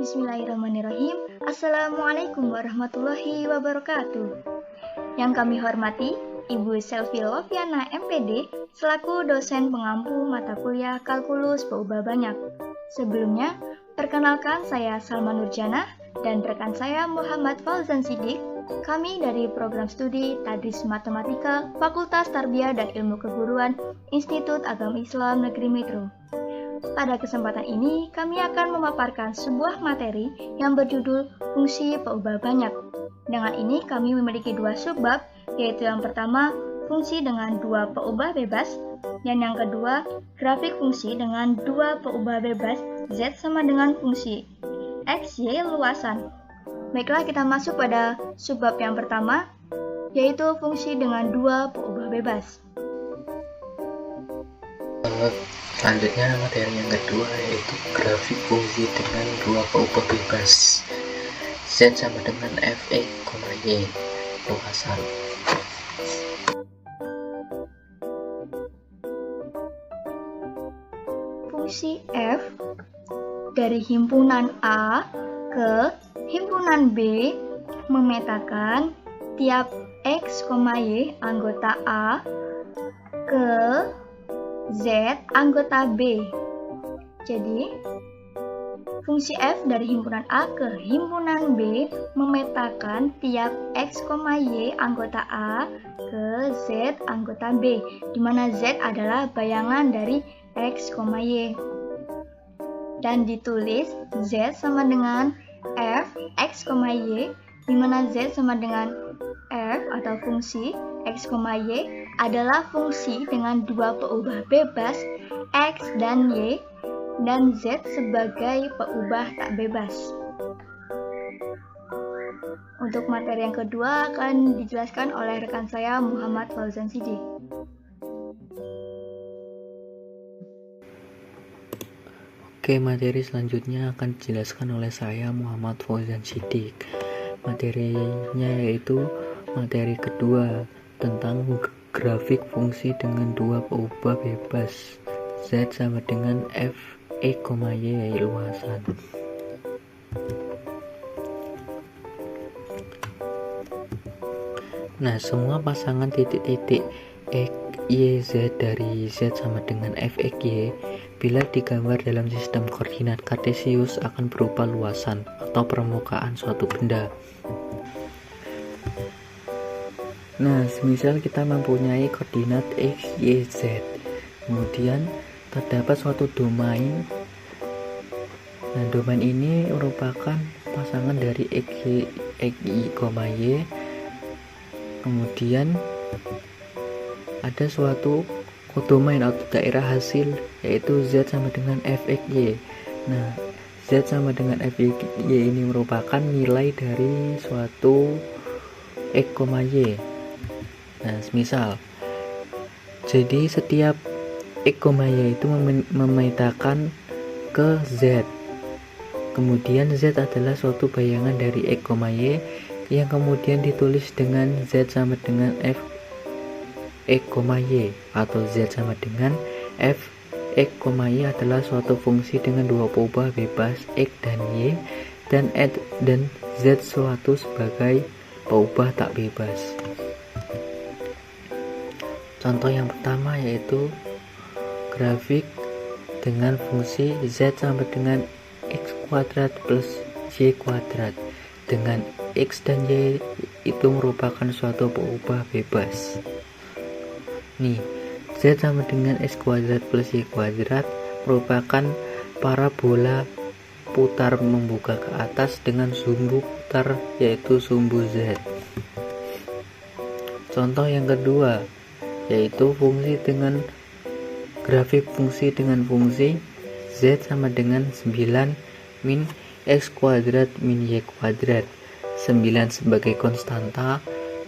Bismillahirrahmanirrahim. Assalamualaikum warahmatullahi wabarakatuh. Yang kami hormati, Ibu Selvi Loviana MPD, selaku dosen pengampu mata kuliah Kalkulus Peubah Banyak. Sebelumnya, perkenalkan saya Salma Nurjana dan rekan saya Muhammad Fauzan Siddiq. Kami dari program studi Tadris Matematika Fakultas Tarbiyah dan Ilmu Keguruan Institut Agama Islam Negeri Metro. Pada kesempatan ini, kami akan memaparkan sebuah materi yang berjudul Fungsi Peubah Banyak. Dengan ini, kami memiliki dua subbab, yaitu yang pertama, fungsi dengan dua peubah bebas, dan yang kedua, grafik fungsi dengan dua peubah bebas, Z sama dengan fungsi X, Y, luasan. Baiklah, kita masuk pada subbab yang pertama, yaitu fungsi dengan dua peubah bebas. Selanjutnya materi yang kedua yaitu grafik fungsi dengan dua peubah bebas. Z sama dengan Fx, Y luasan. Fungsi f dari himpunan A ke himpunan B memetakan tiap X, Y anggota A ke Z anggota B. Jadi, fungsi f dari himpunan A ke himpunan B memetakan tiap X, Y anggota A ke Z anggota B, di mana Z adalah bayangan dari X, Y. Dan ditulis Z sama dengan F, X, Y, di mana Z sama dengan F atau fungsi X, Y adalah fungsi dengan dua peubah bebas X dan Y, dan Z sebagai peubah tak bebas. Untuk materi yang kedua akan dijelaskan oleh rekan saya Muhammad Fauzan Siddiq. Oke, materi selanjutnya akan dijelaskan oleh saya Muhammad Fauzan Siddiq. Materinya yaitu materi kedua tentang grafik fungsi dengan dua peubah bebas Z sama dengan F, X, Y luasan. Nah, semua pasangan titik-titik X, Y, Z dari Z sama dengan F, X, Y bila digambar dalam sistem koordinat kartesius akan berupa luasan atau permukaan suatu benda. Nah, semisal kita mempunyai koordinat X, Y, Z, kemudian terdapat suatu domain. Nah, domain ini merupakan pasangan dari X, Y, Y. Kemudian ada suatu kodomain atau daerah hasil yaitu Z sama dengan Fx, Y. Nah, Z sama dengan Fx, Y ini merupakan nilai dari suatu X, Y. Nah, misal jadi setiap X, Y itu memetakan ke Z. Kemudian Z adalah suatu bayangan dari X, Y yang kemudian ditulis dengan Z sama dengan F, X, Y atau Z sama dengan F, X, Y adalah suatu fungsi dengan dua peubah bebas X dan Y, dan Z suatu sebagai peubah tak bebas. Contoh yang pertama yaitu grafik dengan fungsi Z sama dengan X kuadrat plus Y kuadrat, dengan X dan Y itu merupakan suatu peubah bebas. Nih, Z sama dengan X kuadrat plus Y kuadrat merupakan parabola putar membuka ke atas dengan sumbu putar yaitu sumbu Z. Contoh yang kedua yaitu fungsi dengan grafik fungsi dengan fungsi Z sama dengan 9 min X kuadrat min Y kuadrat. 9 sebagai konstanta,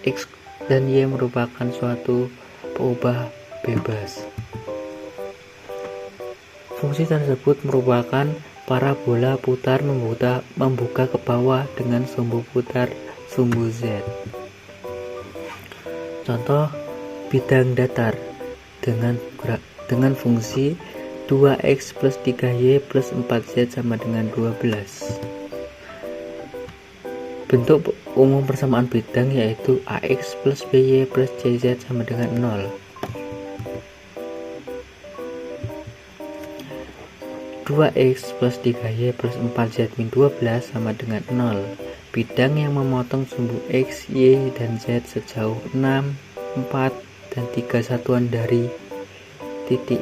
X dan Y merupakan suatu peubah bebas. Fungsi tersebut merupakan parabola putar membuka ke bawah dengan sumbu putar sumbu Z. Contoh bidang datar dengan fungsi 2x plus 3y plus 4z sama dengan 12. Bentuk umum persamaan bidang yaitu ax plus by plus cz sama dengan 0. 2x plus 3y plus 4z min 12 sama dengan 0. Bidang yang memotong sumbu x, y, dan z sejauh 6, 4, dan 3 satuan dari titik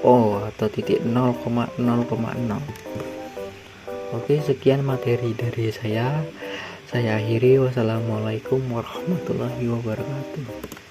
O atau titik 0,0,0. Oke, sekian materi dari saya. Saya akhiri. Wassalamualaikum warahmatullahi wabarakatuh.